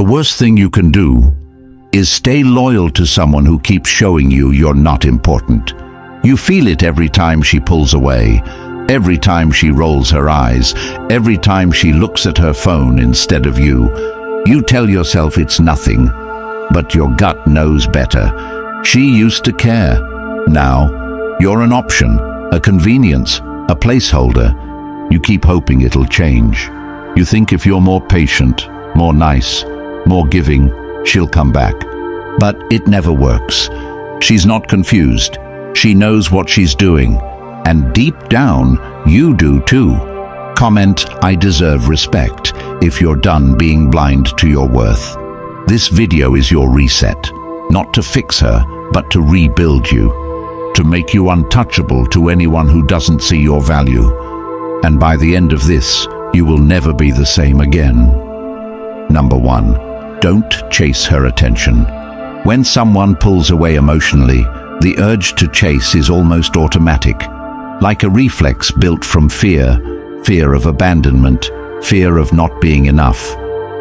The worst thing you can do is stay loyal to someone who keeps showing you you're not important. You feel it every time she pulls away, every time she rolls her eyes, every time she looks at her phone instead of you. You tell yourself it's nothing, but your gut knows better. She used to care. Now, you're an option, a convenience, a placeholder. You keep hoping it'll change. You think if you're more patient, more nice, more giving, she'll come back. But it never works. She's not confused. She knows what she's doing. And deep down, you do too. Comment, "I deserve respect," if you're done being blind to your worth. This video is your reset. Not to fix her, but to rebuild you. To make you untouchable to anyone who doesn't see your value. And by the end of this, you will never be the same again. Number 1. Don't chase her attention. When someone pulls away emotionally, the urge to chase is almost automatic. Like a reflex built from fear of abandonment, fear of not being enough,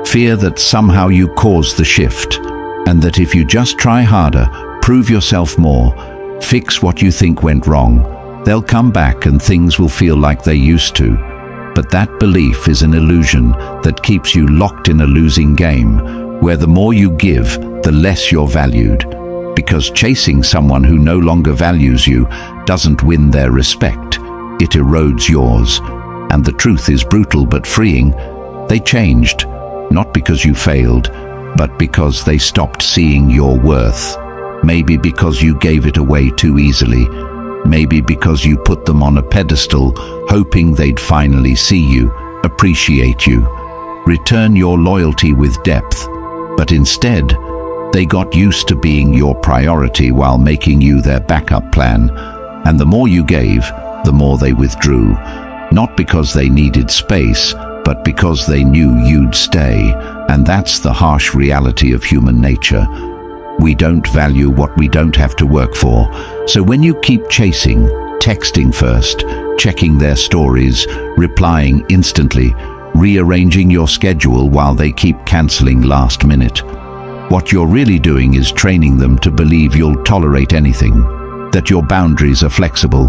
fear that somehow you caused the shift, and that if you just try harder, prove yourself more, fix what you think went wrong, they'll come back and things will feel like they used to. But that belief is an illusion that keeps you locked in a losing game, where the more you give, the less you're valued. Because chasing someone who no longer values you doesn't win their respect, it erodes yours. And the truth is brutal but freeing. They changed, not because you failed, but because they stopped seeing your worth. Maybe because you gave it away too easily. Maybe because you put them on a pedestal, hoping they'd finally see you, appreciate you, return your loyalty with depth. But instead, they got used to being your priority while making you their backup plan. And the more you gave, the more they withdrew. Not because they needed space, but because they knew you'd stay. And that's the harsh reality of human nature. We don't value what we don't have to work for. So when you keep chasing, texting first, checking their stories, replying instantly, rearranging your schedule while they keep canceling last minute, what you're really doing is training them to believe you'll tolerate anything, that your boundaries are flexible,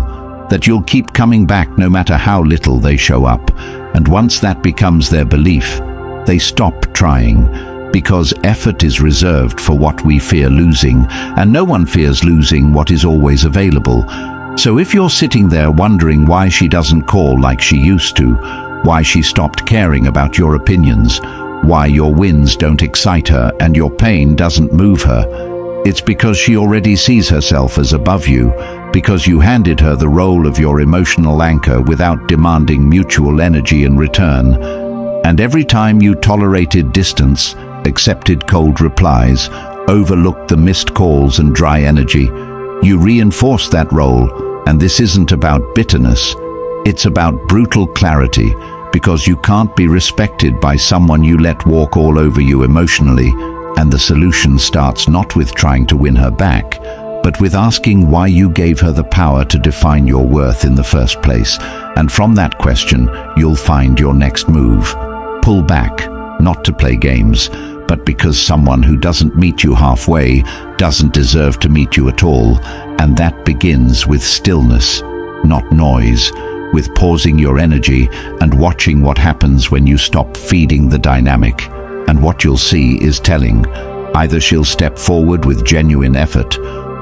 that you'll keep coming back no matter how little they show up. And once that becomes their belief, they stop trying, because effort is reserved for what we fear losing, and no one fears losing what is always available. So if you're sitting there wondering why she doesn't call like she used to, why she stopped caring about your opinions, why your wins don't excite her and your pain doesn't move her, it's because she already sees herself as above you, because you handed her the role of your emotional anchor without demanding mutual energy in return. And every time you tolerated distance, accepted cold replies, overlooked the missed calls and dry energy, you reinforced that role. And this isn't about bitterness, it's about brutal clarity, because you can't be respected by someone you let walk all over you emotionally. And the solution starts not with trying to win her back, but with asking why you gave her the power to define your worth in the first place. And from that question, you'll find your next move. Pull back, not to play games, but because someone who doesn't meet you halfway doesn't deserve to meet you at all. And that begins with stillness, not noise, with pausing your energy and watching what happens when you stop feeding the dynamic. And what you'll see is telling. Either she'll step forward with genuine effort,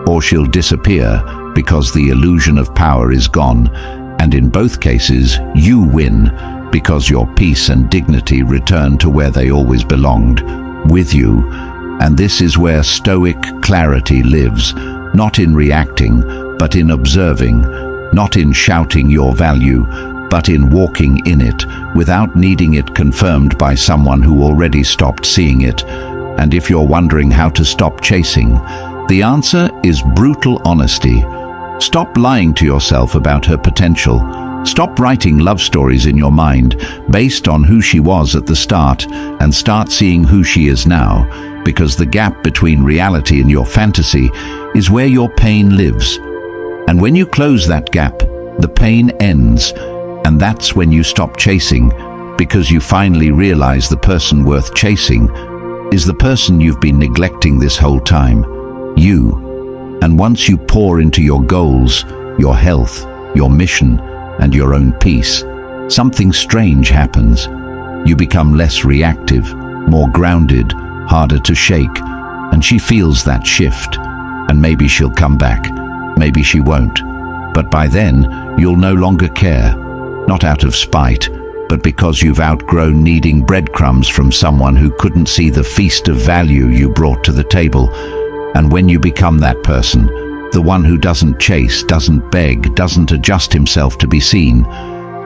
or she'll disappear because the illusion of power is gone. And in both cases, you win, because your peace and dignity return to where they always belonged, with you. And this is where stoic clarity lives, not in reacting, but in observing, not in shouting your value, but in walking in it, without needing it confirmed by someone who already stopped seeing it. And if you're wondering how to stop chasing, the answer is brutal honesty. Stop lying to yourself about her potential. Stop writing love stories in your mind based on who she was at the start, and start seeing who she is now, because the gap between reality and your fantasy is where your pain lives. And when you close that gap, the pain ends, and that's when you stop chasing, because you finally realize the person worth chasing is the person you've been neglecting this whole time, you. And once you pour into your goals, your health, your mission, and your own peace, something strange happens. You become less reactive, more grounded, harder to shake, and she feels that shift. And maybe she'll come back, maybe she won't. But by then, you'll no longer care, not out of spite, but because you've outgrown needing breadcrumbs from someone who couldn't see the feast of value you brought to the table. And when you become that person, the one who doesn't chase, doesn't beg, doesn't adjust himself to be seen,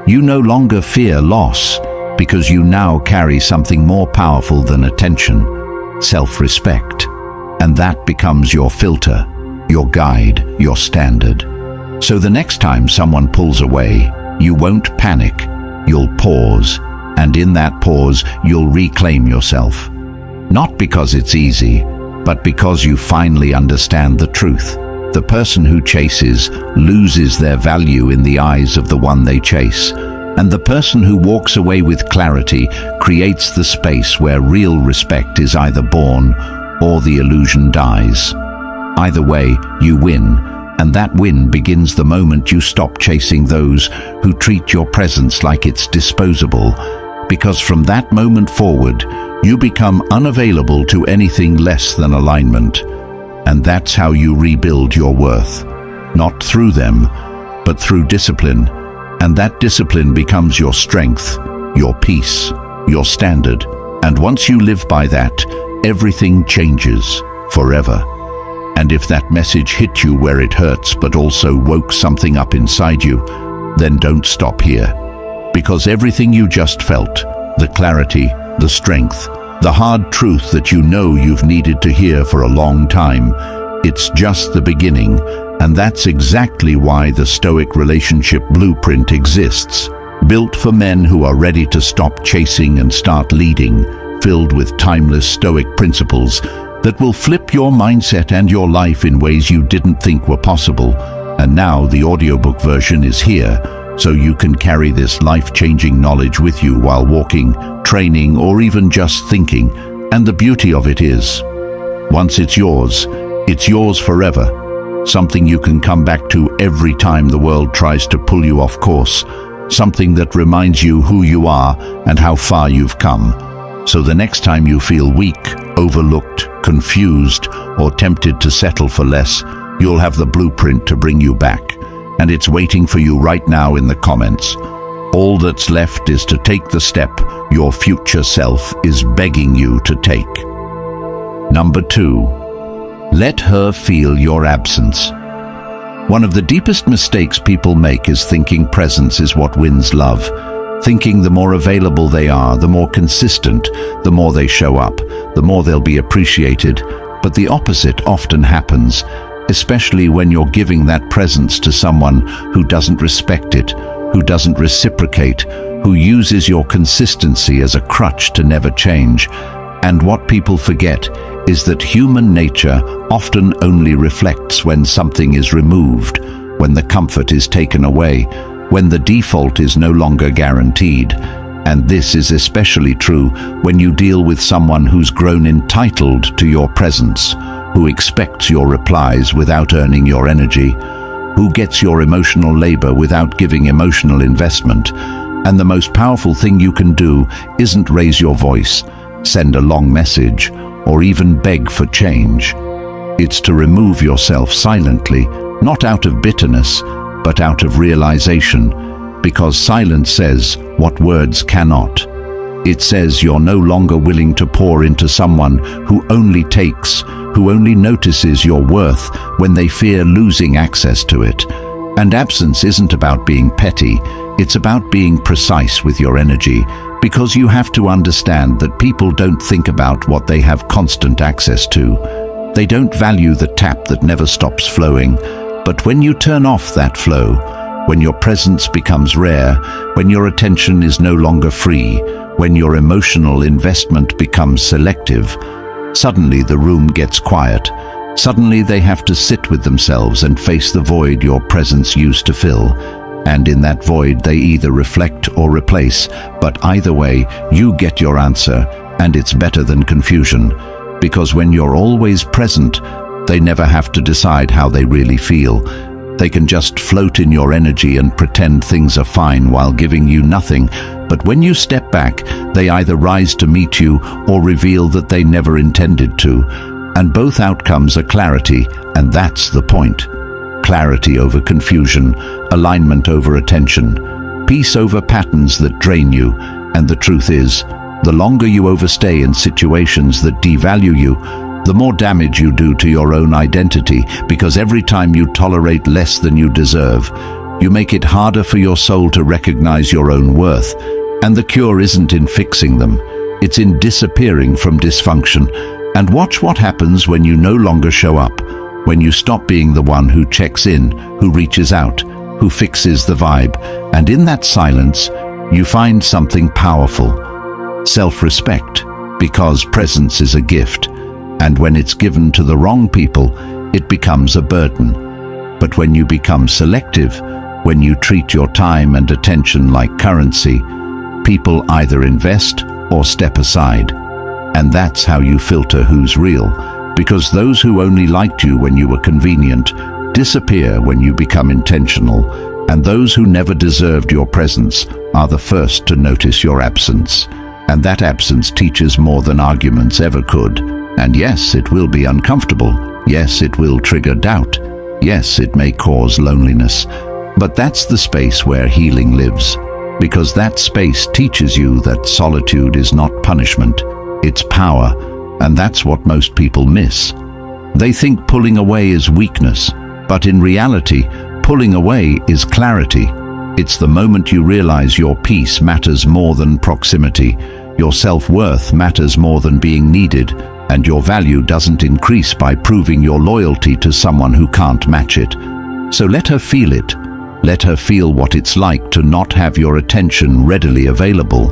you no longer fear loss, because you now carry something more powerful than attention, self-respect. And that becomes your filter, your guide, your standard. So the next time someone pulls away, you won't panic, you'll pause, and in that pause, you'll reclaim yourself. Not because it's easy, but because you finally understand the truth. The person who chases loses their value in the eyes of the one they chase, and the person who walks away with clarity creates the space where real respect is either born or the illusion dies. Either way, you win, and that win begins the moment you stop chasing those who treat your presence like it's disposable, because from that moment forward, you become unavailable to anything less than alignment. And that's how you rebuild your worth, not through them, but through discipline. And that discipline becomes your strength, your peace, your standard. And once you live by that, everything changes forever. And if that message hit you where it hurts but also woke something up inside you, then don't stop here. Because everything you just felt, the clarity, the strength, the hard truth that you know you've needed to hear for a long time, it's just the beginning. And that's exactly why the Stoic Relationship Blueprint exists. Built for men who are ready to stop chasing and start leading, filled with timeless Stoic principles that will flip your mindset and your life in ways you didn't think were possible. And now the audiobook version is here, so you can carry this life-changing knowledge with you while walking, training, or even just thinking. And the beauty of it is, once it's yours forever. Something you can come back to every time the world tries to pull you off course. Something that reminds you who you are and how far you've come. So the next time you feel weak, overlooked, confused, or tempted to settle for less, you'll have the blueprint to bring you back. And it's waiting for you right now in the comments. All that's left is to take the step your future self is begging you to take. Number 2. Let her feel your absence. One of the deepest mistakes people make is thinking presence is what wins love. Thinking the more available they are, the more consistent, the more they show up, the more they'll be appreciated. But the opposite often happens, especially when you're giving that presence to someone who doesn't respect it, who doesn't reciprocate, who uses your consistency as a crutch to never change. And what people forget is that human nature often only reflects when something is removed, when the comfort is taken away, when the default is no longer guaranteed. And this is especially true when you deal with someone who's grown entitled to your presence, who expects your replies without earning your energy, who gets your emotional labor without giving emotional investment. And the most powerful thing you can do isn't raise your voice, send a long message, or even beg for change. It's to remove yourself silently, not out of bitterness, but out of realization, because silence says what words cannot. It says you're no longer willing to pour into someone who only takes, who only notices your worth when they fear losing access to it. And absence isn't about being petty, it's about being precise with your energy, because you have to understand that people don't think about what they have constant access to. They don't value the tap that never stops flowing. But when you turn off that flow, when your presence becomes rare, when your attention is no longer free, when your emotional investment becomes selective, suddenly the room gets quiet. Suddenly they have to sit with themselves and face the void your presence used to fill. And in that void they either reflect or replace, but either way, you get your answer, And it's better than confusion, because when you're always present, they never have to decide how they really feel. They can just float in your energy and pretend things are fine while giving you nothing. But when you step back, they either rise to meet you or reveal that they never intended to. And both outcomes are clarity, and that's the point. Clarity over confusion, alignment over attention, peace over patterns that drain you. And the truth is, the longer you overstay in situations that devalue you, the more damage you do to your own identity, because every time you tolerate less than you deserve, you make it harder for your soul to recognize your own worth. And the cure isn't in fixing them, it's in disappearing from dysfunction. And watch what happens when you no longer show up, when you stop being the one who checks in, who reaches out, who fixes the vibe. And in that silence, you find something powerful: self-respect, because presence is a gift. And when it's given to the wrong people, it becomes a burden. But when you become selective, when you treat your time and attention like currency, people either invest or step aside. And that's how you filter who's real, because those who only liked you when you were convenient disappear when you become intentional, and those who never deserved your presence are the first to notice your absence. And that absence teaches more than arguments ever could. And yes, it will be uncomfortable. Yes, it will trigger doubt. Yes, it may cause loneliness. But that's the space where healing lives, because that space teaches you that solitude is not punishment, it's power. And that's what most people miss. They think pulling away is weakness, but in reality, pulling away is clarity. It's the moment you realize your peace matters more than proximity, your self-worth matters more than being needed, and your value doesn't increase by proving your loyalty to someone who can't match it. So let her feel it. Let her feel what it's like to not have your attention readily available,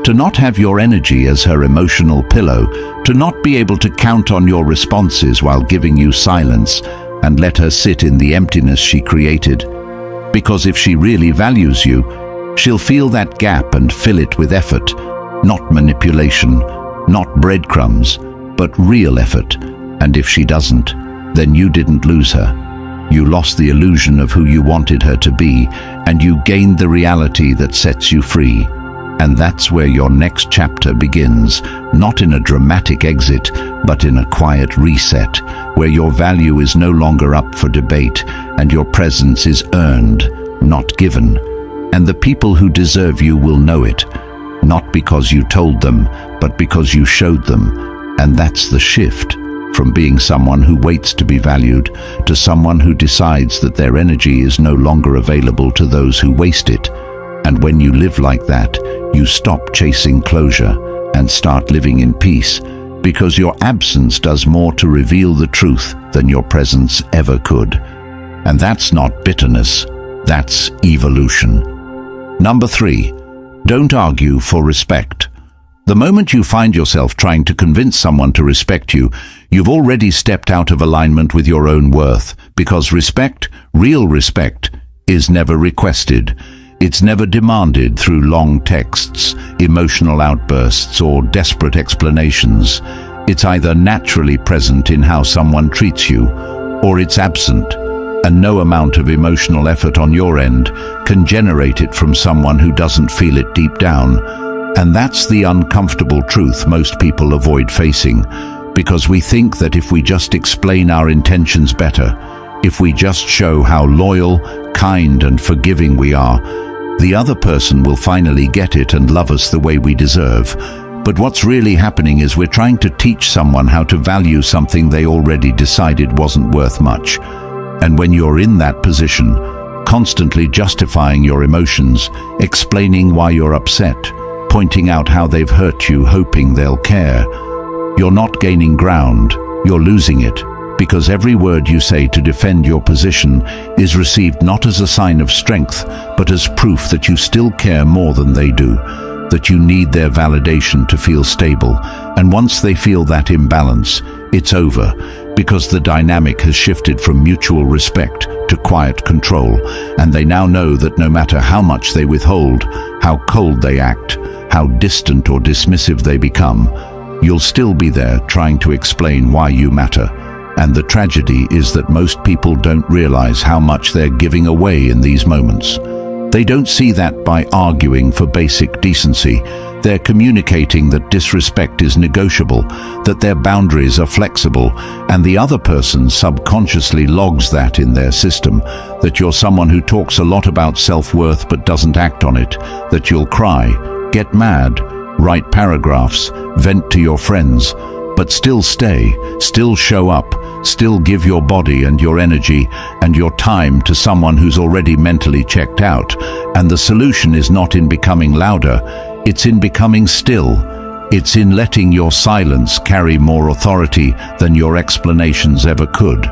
to not have your energy as her emotional pillow, to not be able to count on your responses while giving you silence, and let her sit in the emptiness she created. Because if she really values you, she'll feel that gap and fill it with effort, not manipulation, not breadcrumbs, but real effort. And if she doesn't, then you didn't lose her. You lost the illusion of who you wanted her to be, and you gained the reality that sets you free. And that's where your next chapter begins, not in a dramatic exit, but in a quiet reset, where your value is no longer up for debate, and your presence is earned, not given. And the people who deserve you will know it, not because you told them, but because you showed them. And that's the shift, from being someone who waits to be valued, to someone who decides that their energy is no longer available to those who waste it. And when you live like that, you stop chasing closure and start living in peace, because your absence does more to reveal the truth than your presence ever could. And that's not bitterness, that's evolution. Number 3, don't argue for respect. The moment you find yourself trying to convince someone to respect you, you've already stepped out of alignment with your own worth, because respect, real respect, is never requested. It's never demanded through long texts, emotional outbursts, or desperate explanations. It's either naturally present in how someone treats you, or it's absent, and no amount of emotional effort on your end can generate it from someone who doesn't feel it deep down. And that's the uncomfortable truth most people avoid facing, because we think that if we just explain our intentions better, if we just show how loyal, kind, and forgiving we are, the other person will finally get it and love us the way we deserve. But what's really happening is we're trying to teach someone how to value something they already decided wasn't worth much. And when you're in that position, constantly justifying your emotions, explaining why you're upset, pointing out how they've hurt you, hoping they'll care, you're not gaining ground, you're losing it. Because every word you say to defend your position is received not as a sign of strength, but as proof that you still care more than they do, that you need their validation to feel stable. And once they feel that imbalance, it's over, because the dynamic has shifted from mutual respect to quiet control, and they now know that no matter how much they withhold, how cold they act, how distant or dismissive they become, you'll still be there trying to explain why you matter. And the tragedy is that most people don't realize how much they're giving away in these moments. They don't see that by arguing for basic decency. They're communicating that disrespect is negotiable, that their boundaries are flexible, and the other person subconsciously logs that in their system, that you're someone who talks a lot about self-worth but doesn't act on it, that you'll cry, get mad, write paragraphs, vent to your friends, but still stay, still show up, still give your body and your energy and your time to someone who's already mentally checked out. And the solution is not in becoming louder, it's in becoming still. It's in letting your silence carry more authority than your explanations ever could.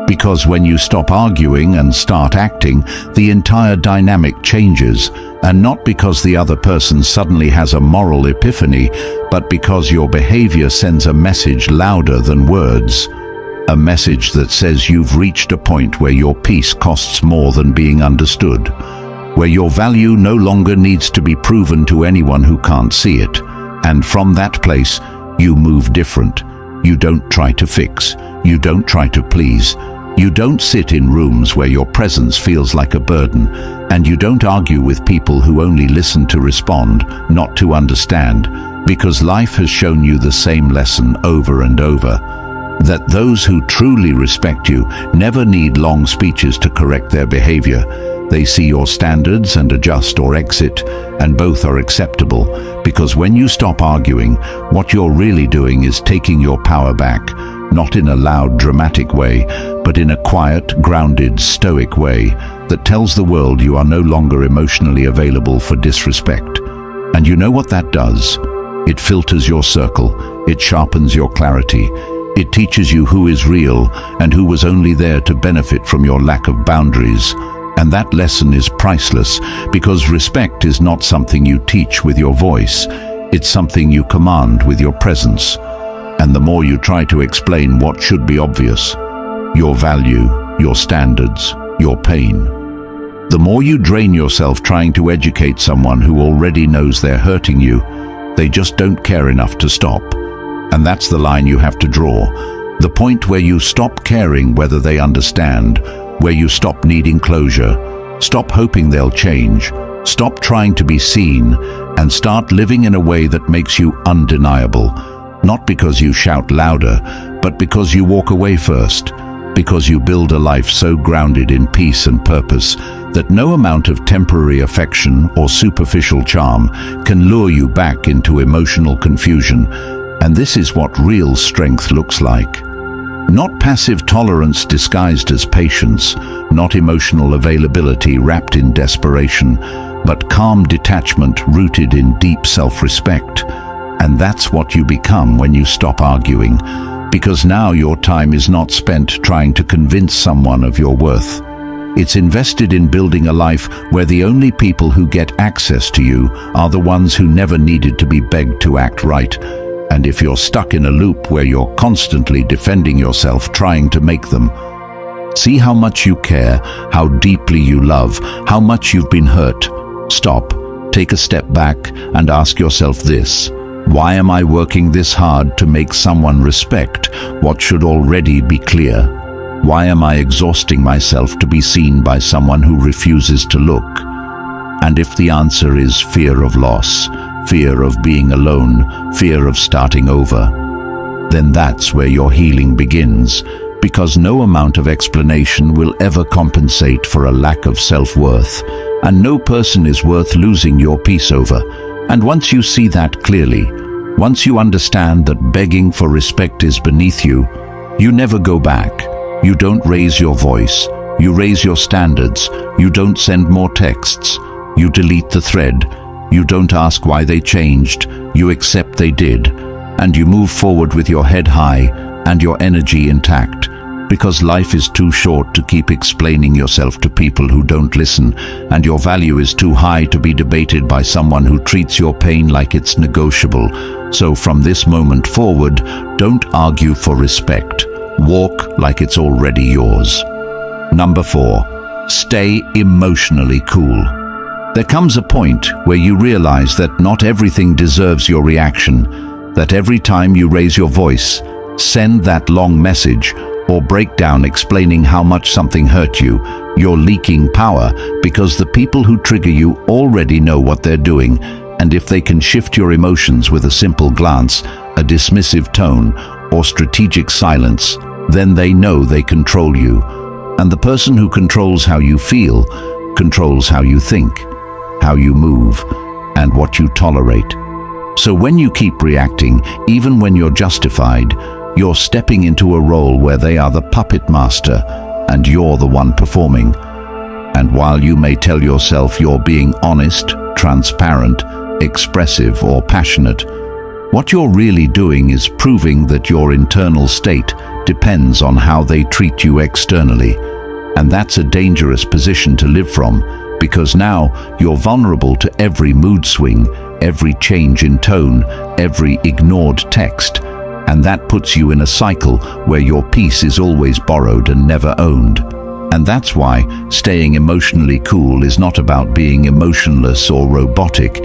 Because when you stop arguing and start acting, the entire dynamic changes, and not because the other person suddenly has a moral epiphany, but because your behavior sends a message louder than words. A message that says you've reached a point where your peace costs more than being understood, where your value no longer needs to be proven to anyone who can't see it. And from that place, you move different. You don't try to fix. You don't try to please. You don't sit in rooms where your presence feels like a burden, and you don't argue with people who only listen to respond, not to understand, because life has shown you the same lesson over and over, that those who truly respect you never need long speeches to correct their behavior. They see your standards and adjust or exit, and both are acceptable, because when you stop arguing, what you're really doing is taking your power back, not in a loud, dramatic way, but in a quiet, grounded, stoic way that tells the world you are no longer emotionally available for disrespect. And you know what that does? It filters your circle, it sharpens your clarity, it teaches you who is real and who was only there to benefit from your lack of boundaries. And that lesson is priceless, because respect is not something you teach with your voice, it's something you command with your presence. And the more you try to explain what should be obvious, your value, your standards, your pain, the more you drain yourself trying to educate someone who already knows they're hurting you. They just don't care enough to stop. And that's the line you have to draw. The point where you stop caring whether they understand, where you stop needing closure, stop hoping they'll change, stop trying to be seen, and start living in a way that makes you undeniable. Not because you shout louder, but because you walk away first, because you build a life so grounded in peace and purpose that no amount of temporary affection or superficial charm can lure you back into emotional confusion. And this is what real strength looks like. Not passive tolerance disguised as patience, not emotional availability wrapped in desperation, but calm detachment rooted in deep self-respect. And that's what you become when you stop arguing, because now your time is not spent trying to convince someone of your worth. It's invested in building a life where the only people who get access to you are the ones who never needed to be begged to act right. And if you're stuck in a loop where you're constantly defending yourself trying to make them, see how much you care, how deeply you love, how much you've been hurt. Stop, take a step back, and ask yourself this: why am I working this hard to make someone respect what should already be clear? Why am I exhausting myself to be seen by someone who refuses to look? And if the answer is fear of loss, fear of being alone, fear of starting over, then that's where your healing begins, because no amount of explanation will ever compensate for a lack of self-worth, and no person is worth losing your peace over. And once you see that clearly, once you understand that begging for respect is beneath you, you never go back. You don't raise your voice. You raise your standards. You don't send more texts. You delete the thread. You don't ask why they changed. You accept they did. And you move forward with your head high and your energy intact. Because life is too short to keep explaining yourself to people who don't listen, and your value is too high to be debated by someone who treats your pain like it's negotiable. So from this moment forward, don't argue for respect. Walk like it's already yours. Number 4, stay emotionally cool. There comes a point where you realize that not everything deserves your reaction, that every time you raise your voice, send that long message, or break down explaining how much something hurt you, you're leaking power, because the people who trigger you already know what they're doing, and if they can shift your emotions with a simple glance, a dismissive tone, or strategic silence, then they know they control you. And the person who controls how you feel controls how you think, how you move, and what you tolerate. So when you keep reacting, even when you're justified, you're stepping into a role where they are the puppet master and you're the one performing. And while you may tell yourself you're being honest, transparent, expressive, or passionate, what you're really doing is proving that your internal state depends on how they treat you externally. And that's a dangerous position to live from, because now you're vulnerable to every mood swing, every change in tone, every ignored text. And that puts you in a cycle where your peace is always borrowed and never owned. And that's why staying emotionally cool is not about being emotionless or robotic.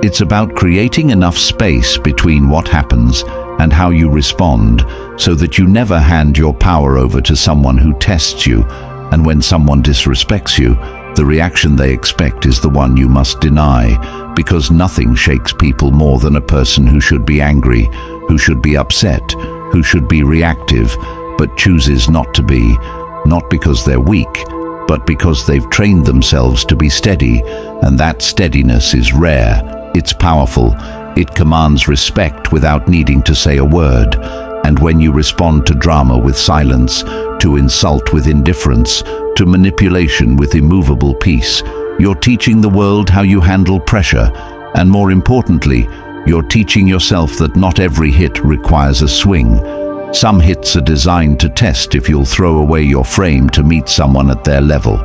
It's about creating enough space between what happens and how you respond, so that you never hand your power over to someone who tests you. And when someone disrespects you, the reaction they expect is the one you must deny, because nothing shakes people more than a person who should be angry, who should be upset, who should be reactive, but chooses not to be, not because they're weak, but because they've trained themselves to be steady, and that steadiness is rare, it's powerful, it commands respect without needing to say a word. And when you respond to drama with silence, to insult with indifference, to manipulation with immovable peace, you're teaching the world how you handle pressure, and more importantly, you're teaching yourself that not every hit requires a swing. Some hits are designed to test if you'll throw away your frame to meet someone at their level.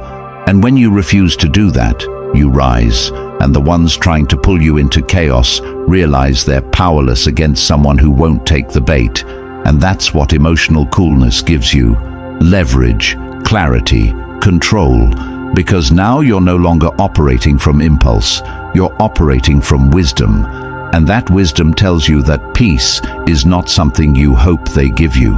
And when you refuse to do that, you rise, and the ones trying to pull you into chaos realize they're powerless against someone who won't take the bait. And that's what emotional coolness gives you: leverage, clarity, control, because now you're no longer operating from impulse, you're operating from wisdom. And that wisdom tells you that peace is not something you hope they give you.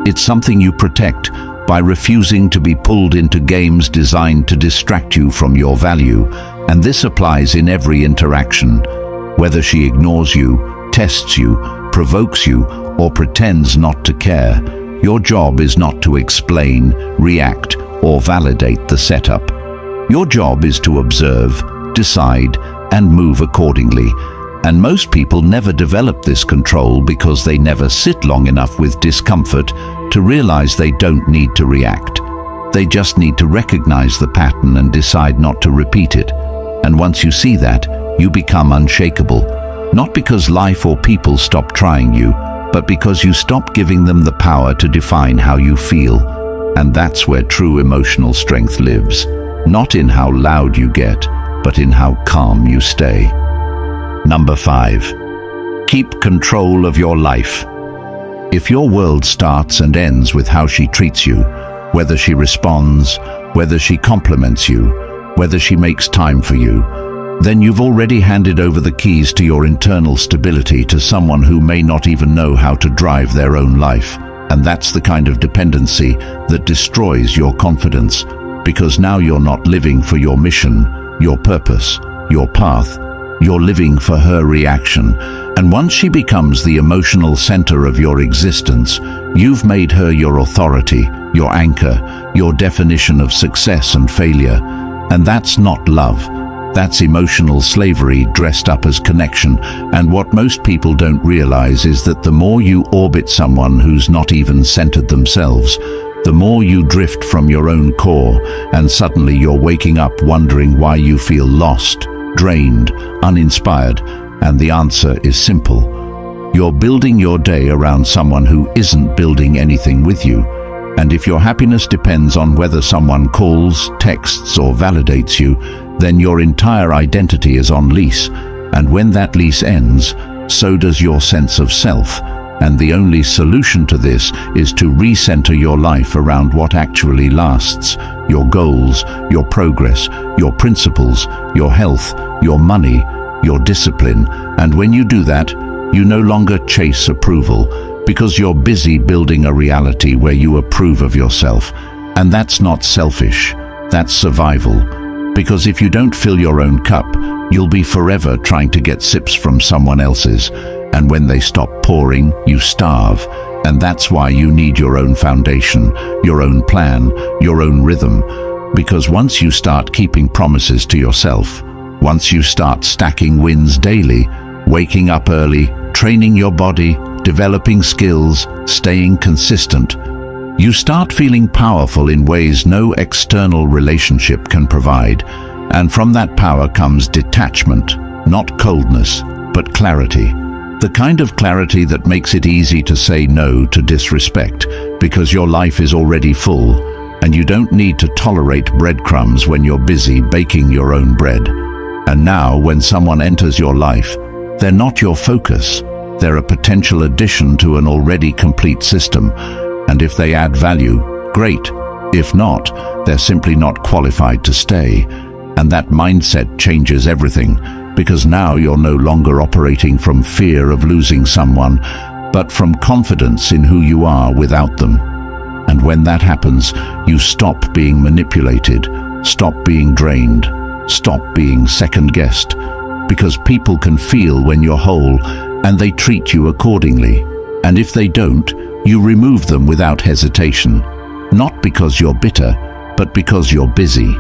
It's something you protect by refusing to be pulled into games designed to distract you from your value. And this applies in every interaction. Whether she ignores you, tests you, provokes you, or pretends not to care, your job is not to explain, react, or validate the setup. Your job is to observe, decide, and move accordingly. And most people never develop this control because they never sit long enough with discomfort to realize they don't need to react. They just need to recognize the pattern and decide not to repeat it. And once you see that, you become unshakable. Not because life or people stop trying you, but because you stop giving them the power to define how you feel. And that's where true emotional strength lives. Not in how loud you get, but in how calm you stay. Number 5. Keep control of your life. If your world starts and ends with how she treats you, whether she responds, whether she compliments you, whether she makes time for you, then you've already handed over the keys to your internal stability to someone who may not even know how to drive their own life. And that's the kind of dependency that destroys your confidence, because now you're not living for your mission, your purpose, your path. You're living for her reaction. And once she becomes the emotional center of your existence, you've made her your authority, your anchor, your definition of success and failure. And that's not love. That's emotional slavery dressed up as connection. And what most people don't realize is that the more you orbit someone who's not even centered themselves, the more you drift from your own core, and suddenly you're waking up wondering why you feel lost, drained, uninspired. And the answer is simple. You're building your day around someone who isn't building anything with you. And if your happiness depends on whether someone calls, texts, or validates you, then your entire identity is on lease. And when that lease ends, so does your sense of self. And the only solution to this is to recenter your life around what actually lasts: your goals, your progress, your principles, your health, your money, your discipline. And when you do that, you no longer chase approval, because you're busy building a reality where you approve of yourself. And that's not selfish, that's survival. Because if you don't fill your own cup, you'll be forever trying to get sips from someone else's. And when they stop pouring, you starve. And that's why you need your own foundation, your own plan, your own rhythm. Because once you start keeping promises to yourself, once you start stacking wins daily, waking up early, training your body, developing skills, staying consistent, you start feeling powerful in ways no external relationship can provide. And from that power comes detachment, not coldness, but clarity. The kind of clarity that makes it easy to say no to disrespect, because your life is already full, and you don't need to tolerate breadcrumbs when you're busy baking your own bread. And now, when someone enters your life, they're not your focus. They're a potential addition to an already complete system. And if they add value, great. If not, they're simply not qualified to stay. And that mindset changes everything, because now you're no longer operating from fear of losing someone, but from confidence in who you are without them. And when that happens, you stop being manipulated, stop being drained, stop being second-guessed, because people can feel when you're whole, and they treat you accordingly. And if they don't, you remove them without hesitation, not because you're bitter, but because you're busy.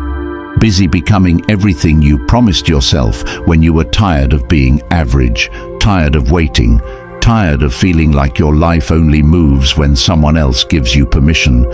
Busy becoming everything you promised yourself when you were tired of being average, tired of waiting, tired of feeling like your life only moves when someone else gives you permission.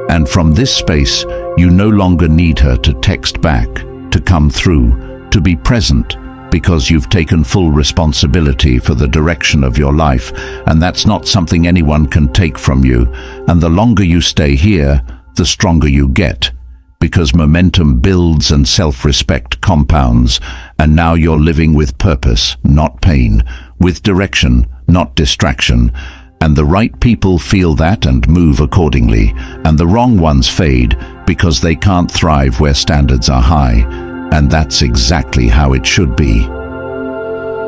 And from this space, you no longer need her to text back, to come through, to be present, because you've taken full responsibility for the direction of your life, and that's not something anyone can take from you. And the longer you stay here, the stronger you get, because momentum builds and self-respect compounds, and now you're living with purpose, not pain, with direction, not distraction. And the right people feel that and move accordingly, and the wrong ones fade because they can't thrive where standards are high. And that's exactly how it should be.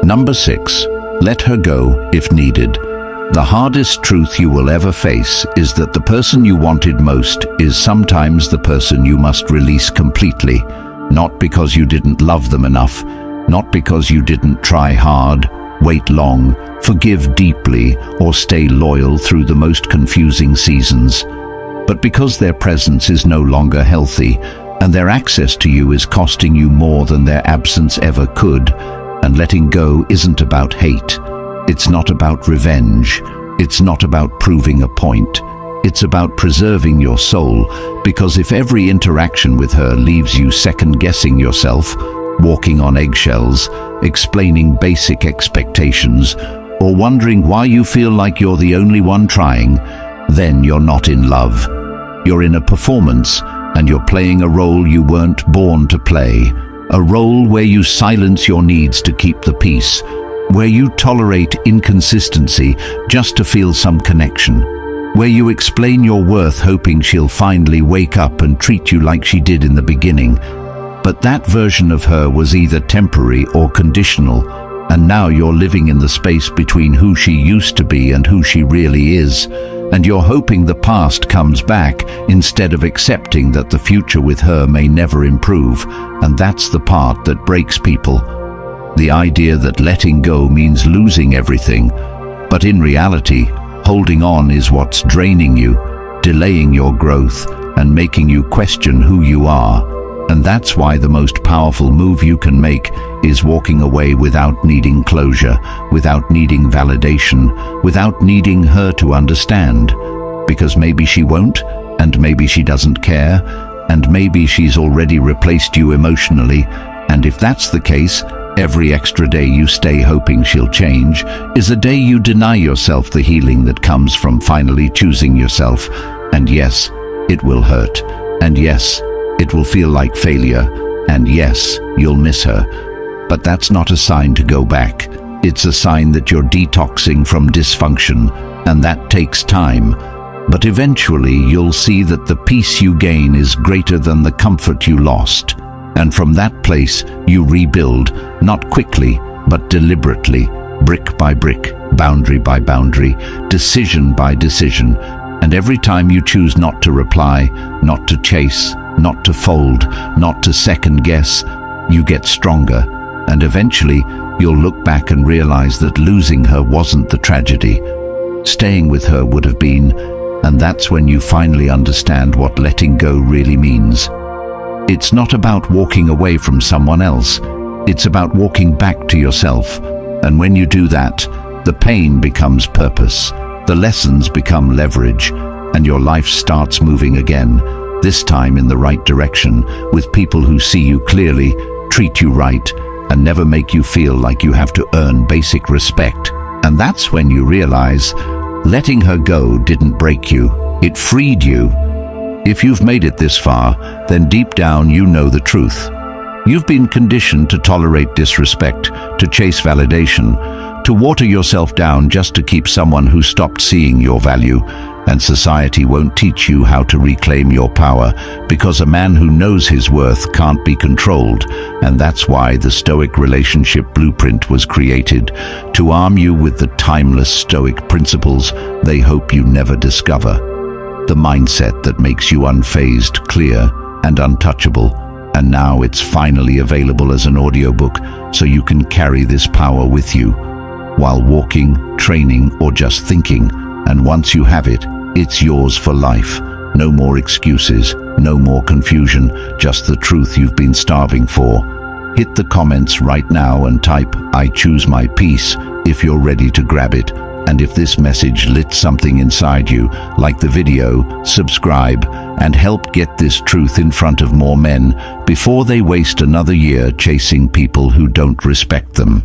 Number 6, let her go if needed. The hardest truth you will ever face is that the person you wanted most is sometimes the person you must release completely, not because you didn't love them enough, not because you didn't try hard, wait long, forgive deeply, or stay loyal through the most confusing seasons, but because their presence is no longer healthy, and their access to you is costing you more than their absence ever could. And letting go isn't about hate. It's not about revenge. It's not about proving a point. It's about preserving your soul, because if every interaction with her leaves you second-guessing yourself, walking on eggshells, explaining basic expectations, or wondering why you feel like you're the only one trying, then you're not in love. You're in a performance, and you're playing a role you weren't born to play, a role where you silence your needs to keep the peace, where you tolerate inconsistency just to feel some connection, where you explain your worth hoping she'll finally wake up and treat you like she did in the beginning. But that version of her was either temporary or conditional, and now you're living in the space between who she used to be and who she really is. And you're hoping the past comes back instead of accepting that the future with her may never improve. And that's the part that breaks people. The idea that letting go means losing everything. But in reality, holding on is what's draining you, delaying your growth, and making you question who you are. And that's why the most powerful move you can make is walking away without needing closure, without needing validation, without needing her to understand. Because maybe she won't, and maybe she doesn't care, and maybe she's already replaced you emotionally. And if that's the case, every extra day you stay hoping she'll change is a day you deny yourself the healing that comes from finally choosing yourself. And yes, it will hurt. And yes, it will feel like failure, and yes, you'll miss her. But that's not a sign to go back. It's a sign that you're detoxing from dysfunction, and that takes time. But eventually you'll see that the peace you gain is greater than the comfort you lost. And from that place you rebuild, not quickly, but deliberately, brick by brick, boundary by boundary, decision by decision. And every time you choose not to reply, not to chase, not to fold, not to second guess, you get stronger. And eventually you'll look back and realize that losing her wasn't the tragedy. Staying with her would have been, and that's when you finally understand what letting go really means. It's not about walking away from someone else. It's about walking back to yourself. And when you do that, the pain becomes purpose, the lessons become leverage, and your life starts moving again, this time in the right direction, with people who see you clearly, treat you right, and never make you feel like you have to earn basic respect. And that's when you realize letting her go didn't break you, it freed you. If you've made it this far, then deep down you know the truth. You've been conditioned to tolerate disrespect, to chase validation, to water yourself down just to keep someone who stopped seeing your value. And society won't teach you how to reclaim your power, because a man who knows his worth can't be controlled. And that's why the Stoic relationship blueprint was created, to arm you with the timeless Stoic principles they hope you never discover. The mindset that makes you unfazed, clear, and untouchable. And now it's finally available as an audiobook, so you can carry this power with you while walking, training, or just thinking. And once you have it, it's yours for life. No more excuses, no more confusion, just the truth you've been starving for. Hit the comments right now and type "I choose my peace" if you're ready to grab it. And if this message lit something inside you, like the video, subscribe, and help get this truth in front of more men before they waste another year chasing people who don't respect them.